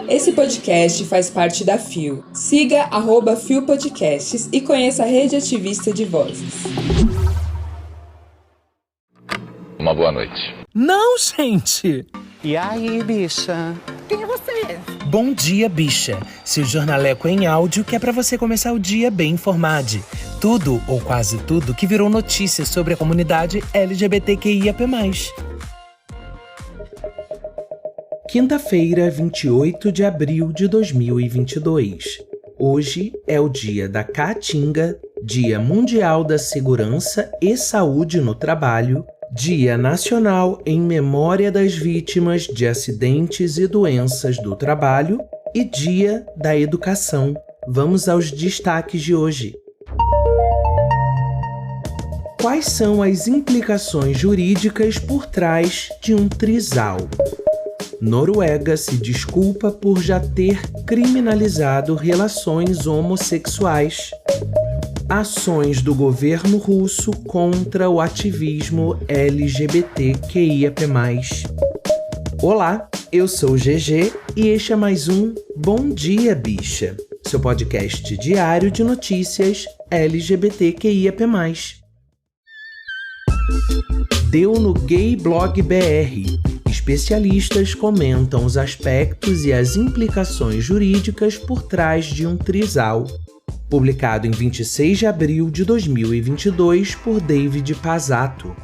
Esse podcast faz parte da FIO. Siga @FIO Podcasts e conheça a rede ativista de vozes. Uma boa noite. Não, gente! E aí, bicha? Quem é você? Bom dia, bicha. Seu jornaleco em áudio que é pra você começar o dia bem informado. Tudo, ou quase tudo, que virou notícia sobre a comunidade LGBTQIAP+. Quinta-feira, 28 de abril de 2022. Hoje é o dia da Caatinga, Dia Mundial da Segurança e Saúde no Trabalho, Dia Nacional em Memória das Vítimas de Acidentes e Doenças do Trabalho e Dia da Educação. Vamos aos destaques de hoje. Quais são as implicações jurídicas por trás de um trisal? Noruega se desculpa por já ter criminalizado relações homossexuais. Ações do governo russo contra o ativismo LGBTQIAP+. Olá, eu sou o GG e este é mais um Bom Dia, Bicha, seu podcast diário de notícias LGBTQIAP+. Deu no Gay Blog BR. Especialistas comentam os aspectos e as implicações jurídicas por trás de um trisal. Publicado em 26 de abril de 2022 por David Pazzato.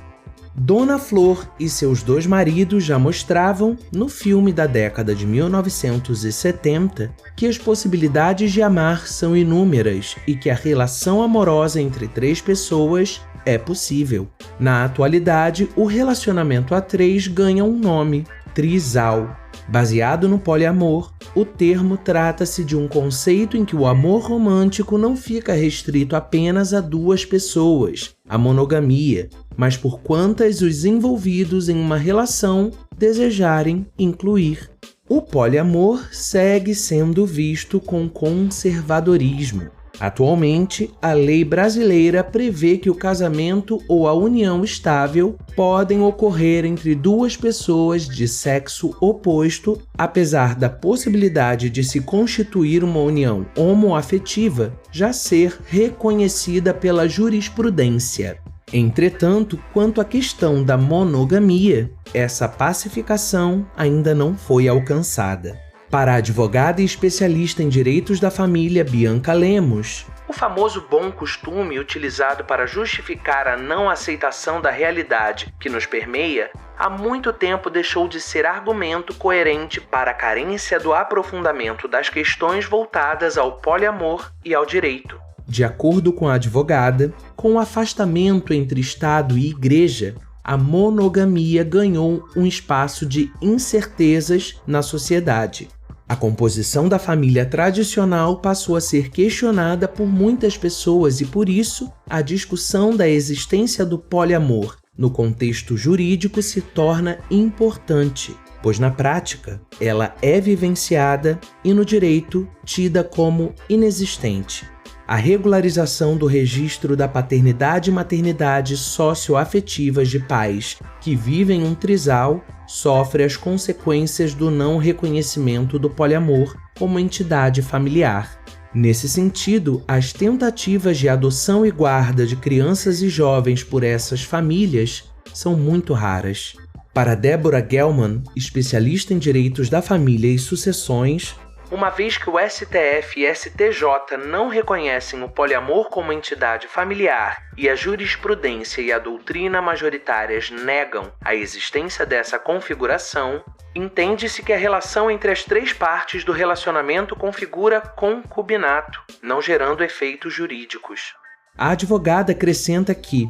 Dona Flor e seus dois maridos já mostravam, no filme da década de 1970, que as possibilidades de amar são inúmeras e que a relação amorosa entre três pessoas é possível. Na atualidade, o relacionamento a três ganha um nome, trisal. Baseado no poliamor, o termo trata-se de um conceito em que o amor romântico não fica restrito apenas a duas pessoas, a monogamia, mas por quantas os envolvidos em uma relação desejarem incluir. O poliamor segue sendo visto com conservadorismo. Atualmente, a lei brasileira prevê que o casamento ou a união estável podem ocorrer entre duas pessoas de sexo oposto, apesar da possibilidade de se constituir uma união homoafetiva já ser reconhecida pela jurisprudência. Entretanto, quanto à questão da monogamia, essa pacificação ainda não foi alcançada. Para a advogada e especialista em direitos da família Bianca Lemos, o famoso bom costume utilizado para justificar a não aceitação da realidade que nos permeia, há muito tempo deixou de ser argumento coerente para a carência do aprofundamento das questões voltadas ao poliamor e ao direito. De acordo com a advogada, com o afastamento entre Estado e Igreja, a monogamia ganhou um espaço de incertezas na sociedade. A composição da família tradicional passou a ser questionada por muitas pessoas e, por isso, a discussão da existência do poliamor no contexto jurídico se torna importante, pois na prática ela é vivenciada e no direito tida como inexistente. A regularização do registro da paternidade e maternidade socioafetivas de pais que vivem um trisal sofre as consequências do não reconhecimento do poliamor como entidade familiar. Nesse sentido, as tentativas de adoção e guarda de crianças e jovens por essas famílias são muito raras. Para Débora Gelman, especialista em direitos da família e sucessões, uma vez que o STF e STJ não reconhecem o poliamor como entidade familiar e a jurisprudência e a doutrina majoritárias negam a existência dessa configuração, entende-se que a relação entre as três partes do relacionamento configura concubinato, não gerando efeitos jurídicos. A advogada acrescenta que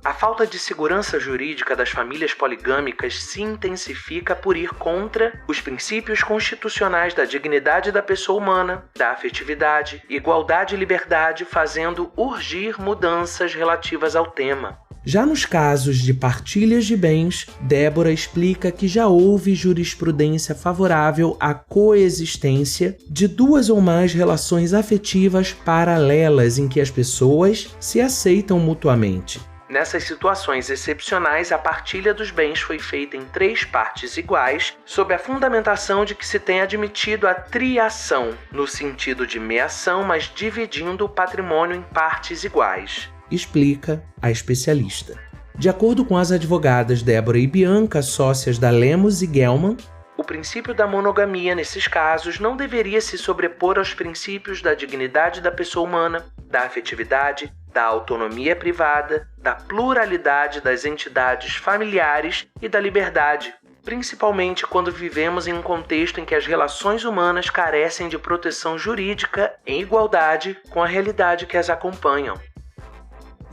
a falta de segurança jurídica das famílias poligâmicas se intensifica por ir contra os princípios constitucionais da dignidade da pessoa humana, da afetividade, igualdade e liberdade, fazendo urgir mudanças relativas ao tema. Já nos casos de partilhas de bens, Débora explica que já houve jurisprudência favorável à coexistência de duas ou mais relações afetivas paralelas em que as pessoas se aceitam mutuamente. Nessas situações excepcionais, a partilha dos bens foi feita em 3 partes iguais, sob a fundamentação de que se tem admitido a triação, no sentido de meação, mas dividindo o patrimônio em partes iguais, explica a especialista. De acordo com as advogadas Débora e Bianca, sócias da Lemos e Gelman, o princípio da monogamia, nesses casos, não deveria se sobrepor aos princípios da dignidade da pessoa humana, da afetividade, da autonomia privada, da pluralidade das entidades familiares e da liberdade, principalmente quando vivemos em um contexto em que as relações humanas carecem de proteção jurídica em igualdade com a realidade que as acompanham.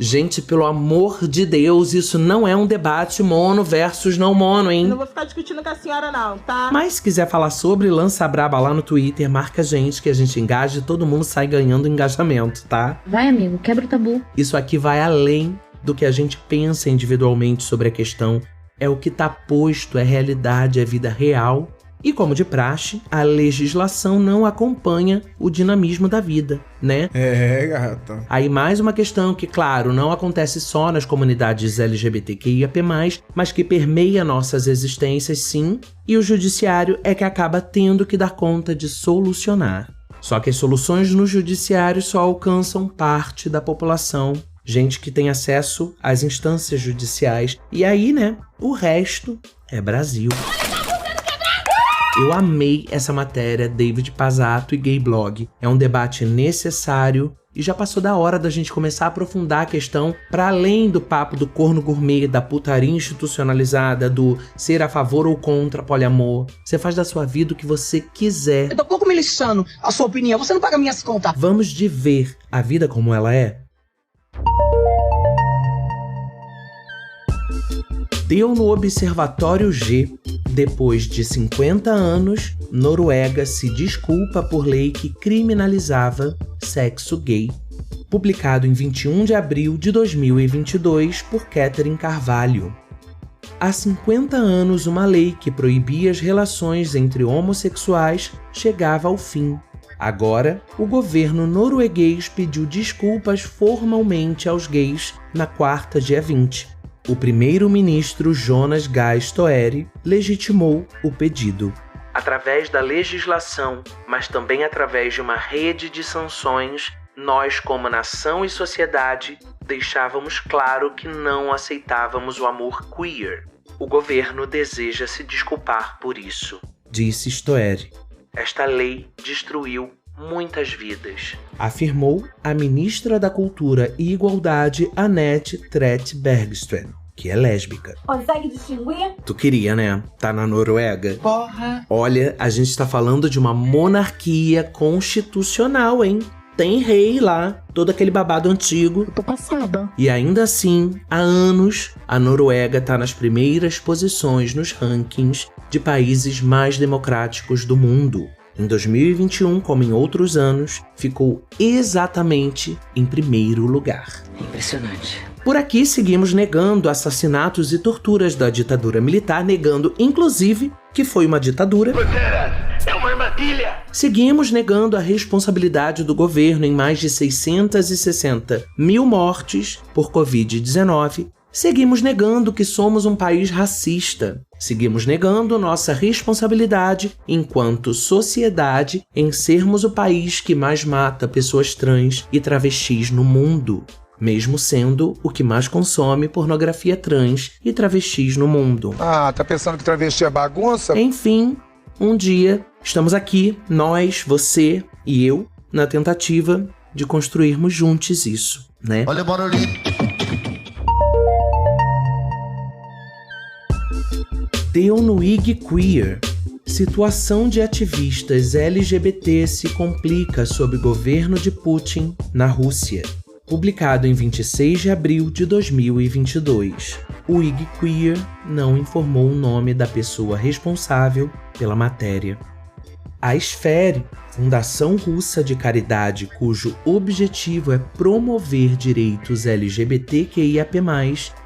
Gente, pelo amor de Deus, isso não é um debate mono versus não mono, hein? Não vou ficar discutindo com a senhora não, tá? Mas se quiser falar sobre, lança a braba lá no Twitter, marca a gente, que a gente engaja e todo mundo sai ganhando engajamento, tá? Vai, amigo, quebra o tabu. Isso aqui vai além do que a gente pensa individualmente sobre a questão. É o que tá posto, é realidade, é vida real. E como de praxe, a legislação não acompanha o dinamismo da vida, né? Gata. Aí mais uma questão que, claro, não acontece só nas comunidades LGBTQIAP+, mas que permeia nossas existências, sim, e o judiciário é que acaba tendo que dar conta de solucionar. Só que as soluções no judiciário só alcançam parte da população, gente que tem acesso às instâncias judiciais, e aí, né, o resto é Brasil. Eu amei essa matéria, David Pazzato e Gay Blog. É um debate necessário e já passou da hora da gente começar a aprofundar a questão para além do papo do corno gourmet, da putaria institucionalizada, do ser a favor ou contra poliamor. Você faz da sua vida o que você quiser. Eu tô pouco me lixando a sua opinião, você não paga minhas contas. Vamos de ver a vida como ela é? Deu no Observatório G. Depois de 50 anos, Noruega se desculpa por lei que criminalizava sexo gay. Publicado em 21 de abril de 2022 por Catherine Carvalho. Há 50 anos, uma lei que proibia as relações entre homossexuais chegava ao fim. Agora, o governo norueguês pediu desculpas formalmente aos gays na quarta, dia 20. O primeiro-ministro Jonas Gahr Støre legitimou o pedido. Através da legislação, mas também através de uma rede de sanções, nós, como nação e sociedade, deixávamos claro que não aceitávamos o amor queer. O governo deseja se desculpar por isso, disse Støre. Esta lei destruiu muitas vidas, afirmou a ministra da Cultura e Igualdade, Anette Trettebergström, que é lésbica. Consegue distinguir? Tu queria, né? Tá na Noruega. Porra. Olha, a gente tá falando de uma monarquia constitucional, hein? Tem rei lá, todo aquele babado antigo. Eu tô passada. E ainda assim, há anos, a Noruega tá nas primeiras posições nos rankings de países mais democráticos do mundo. Em 2021, como em outros anos, ficou exatamente em primeiro lugar. Impressionante. Por aqui, seguimos negando assassinatos e torturas da ditadura militar, negando, inclusive, que foi uma ditadura. É uma armadilha! Seguimos negando a responsabilidade do governo em mais de 660 mil mortes por Covid-19. Seguimos negando que somos um país racista. Seguimos negando nossa responsabilidade enquanto sociedade em sermos o país que mais mata pessoas trans e travestis no mundo, mesmo sendo o que mais consome pornografia trans e travestis no mundo. Ah, tá pensando que travesti é bagunça? Enfim, um dia estamos aqui, nós, você e eu, na tentativa de construirmos juntos isso, né? Olha o barulhinho. Deu no IG Queer. Situação de ativistas LGBT se complica sob governo de Putin na Rússia. Publicado em 26 de abril de 2022. O IG Queer não informou o nome da pessoa responsável pela matéria. A Esfere, fundação russa de caridade cujo objetivo é promover direitos LGBTQIAP+,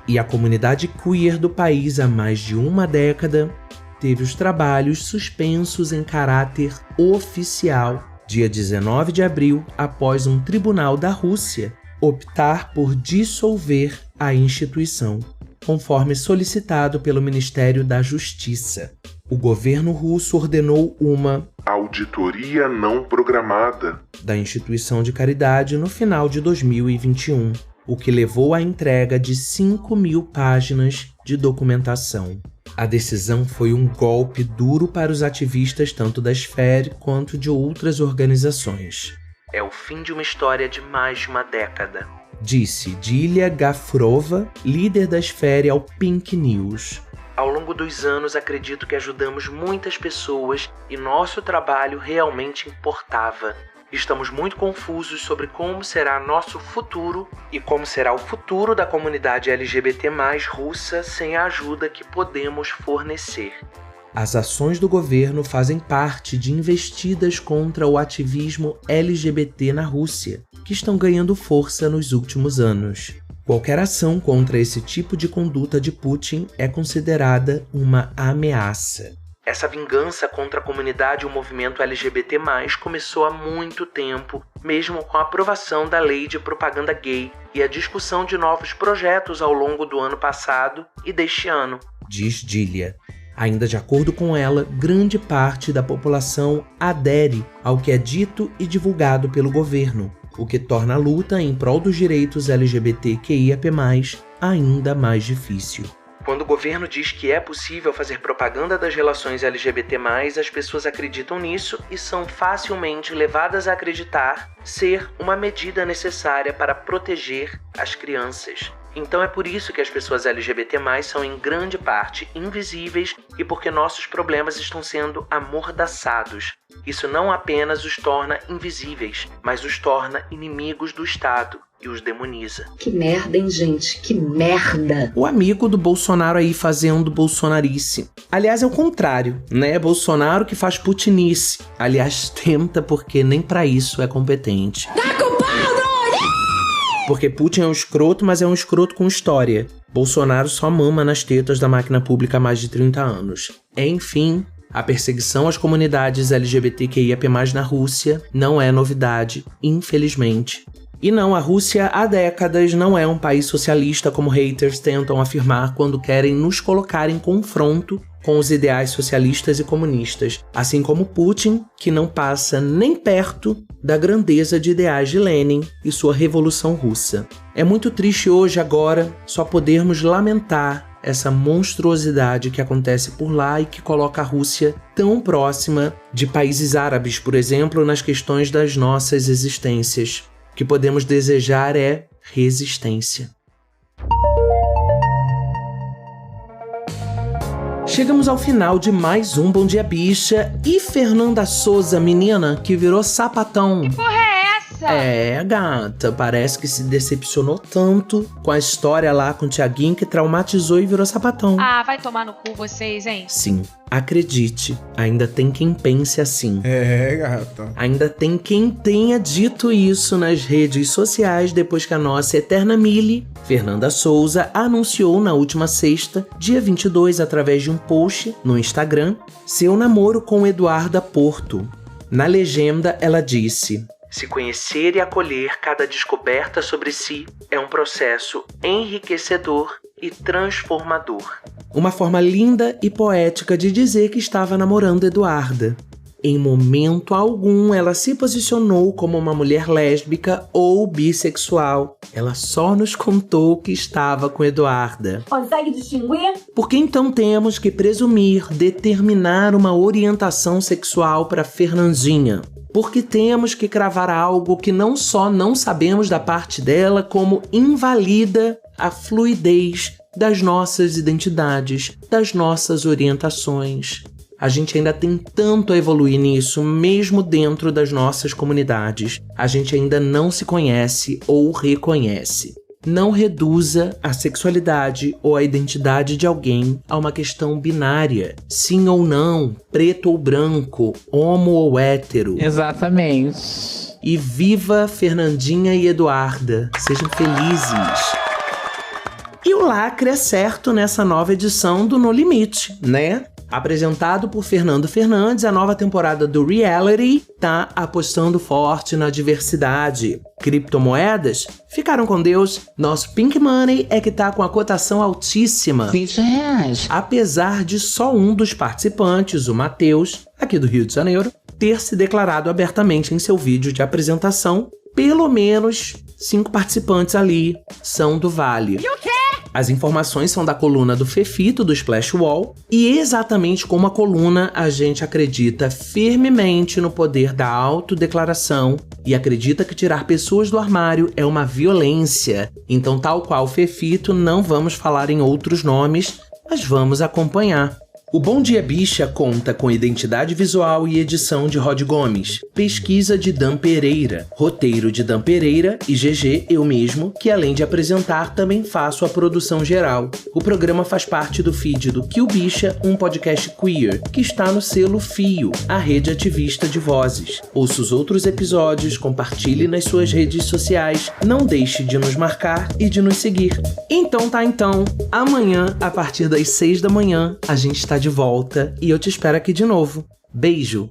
e a comunidade queer do país há mais de uma década, teve os trabalhos suspensos em caráter oficial, dia 19 de abril, após um tribunal da Rússia optar por dissolver a instituição, conforme solicitado pelo Ministério da Justiça. O governo russo ordenou uma auditoria não programada da instituição de caridade no final de 2021, o que levou à entrega de 5.000 páginas de documentação. A decisão foi um golpe duro para os ativistas tanto da Esfera quanto de outras organizações. É o fim de uma história de mais de uma década, disse Dilia Gafurova, líder da Esfera, ao Pink News. Ao longo dos anos, acredito que ajudamos muitas pessoas e nosso trabalho realmente importava. Estamos muito confusos sobre como será nosso futuro e como será o futuro da comunidade LGBT+ russa sem a ajuda que podemos fornecer. As ações do governo fazem parte de investidas contra o ativismo LGBT na Rússia, que estão ganhando força nos últimos anos. Qualquer ação contra esse tipo de conduta de Putin é considerada uma ameaça. Essa vingança contra a comunidade e o movimento LGBT+, começou há muito tempo, mesmo com a aprovação da lei de propaganda gay e a discussão de novos projetos ao longo do ano passado e deste ano, diz Dilia. Ainda de acordo com ela, grande parte da população adere ao que é dito e divulgado pelo governo, o que torna a luta em prol dos direitos LGBTQIAP+, ainda mais difícil. Quando o governo diz que é possível fazer propaganda das relações LGBT+, as pessoas acreditam nisso e são facilmente levadas a acreditar ser uma medida necessária para proteger as crianças. Então é por isso que as pessoas LGBT+, são em grande parte invisíveis e porque nossos problemas estão sendo amordaçados. Isso não apenas os torna invisíveis, mas os torna inimigos do Estado e os demoniza. Que merda, hein, gente? Que merda! O amigo do Bolsonaro aí fazendo bolsonarice. Aliás, é o contrário, né? Bolsonaro que faz putinice. Aliás, tenta porque nem pra isso é competente. Tá com pau, Porque Putin é um escroto, mas é um escroto com história. Bolsonaro só mama nas tetas da máquina pública há mais de 30 anos. Enfim, a perseguição às comunidades LGBTQIAP+, na Rússia não é novidade, infelizmente. E não, a Rússia há décadas não é um país socialista como haters tentam afirmar quando querem nos colocar em confronto com os ideais socialistas e comunistas, assim como Putin, que não passa nem perto da grandeza de ideais de Lenin e sua Revolução Russa. É muito triste hoje, agora, só podermos lamentar essa monstruosidade que acontece por lá e que coloca a Rússia tão próxima de países árabes, por exemplo, nas questões das nossas existências. O que podemos desejar é resistência. Chegamos ao final de mais um Bom Dia Bicha. E Fernanda Souza, menina, que virou sapatão. Que porra é essa? É, gata, parece que se decepcionou tanto com a história lá com o Thiaguinho que traumatizou e virou sapatão. Ah, vai tomar no cu vocês, hein? Sim, acredite, ainda tem quem pense assim. É, gata. Ainda tem quem tenha dito isso nas redes sociais depois que a nossa eterna Mili, Fernanda Souza, anunciou na última sexta, dia 22, através de um post no Instagram, seu namoro com Eduarda Porto. Na legenda, ela disse: se conhecer e acolher cada descoberta sobre si é um processo enriquecedor e transformador. Uma forma linda e poética de dizer que estava namorando Eduarda. Em momento algum, ela se posicionou como uma mulher lésbica ou bissexual. Ela só nos contou que estava com Eduarda. Consegue distinguir? Porque então temos que presumir, determinar uma orientação sexual para Fernandinha. Porque temos que cravar algo que não só não sabemos da parte dela, como invalida a fluidez das nossas identidades, das nossas orientações. A gente ainda tem tanto a evoluir nisso, mesmo dentro das nossas comunidades. A gente ainda não se conhece ou reconhece. Não reduza a sexualidade ou a identidade de alguém a uma questão binária. Sim ou não, preto ou branco, homo ou hétero. Exatamente. E viva Fernandinha e Eduarda. Sejam felizes. E o lacre é certo nessa nova edição do No Limite, né? Apresentado por Fernando Fernandes, a nova temporada do reality tá apostando forte na diversidade. Criptomoedas? Ficaram com Deus. Nosso Pink Money é que tá com a cotação altíssima. R$20. Apesar de só um dos participantes, o Matheus, aqui do Rio de Janeiro, ter se declarado abertamente em seu vídeo de apresentação, pelo menos 5 participantes ali são do Vale. E o quê? As informações são da coluna do Fefito, do Splash Wall, e exatamente como a coluna, a gente acredita firmemente no poder da autodeclaração e acredita que tirar pessoas do armário é uma violência. Então, tal qual Fefito, não vamos falar em outros nomes, mas vamos acompanhar. O Bom Dia Bicha conta com identidade visual e edição de Rod Gomes, pesquisa de Dan Pereira, roteiro de Dan Pereira e GG, eu mesmo, que além de apresentar, também faço a produção geral. O programa faz parte do feed do Kill Bicha, um podcast queer, que está no selo Fio, a rede ativista de vozes. Ouça os outros episódios, compartilhe nas suas redes sociais, não deixe de nos marcar e de nos seguir. Então, amanhã, a partir das 6 da manhã, a gente está de volta e eu te espero aqui de novo. Beijo!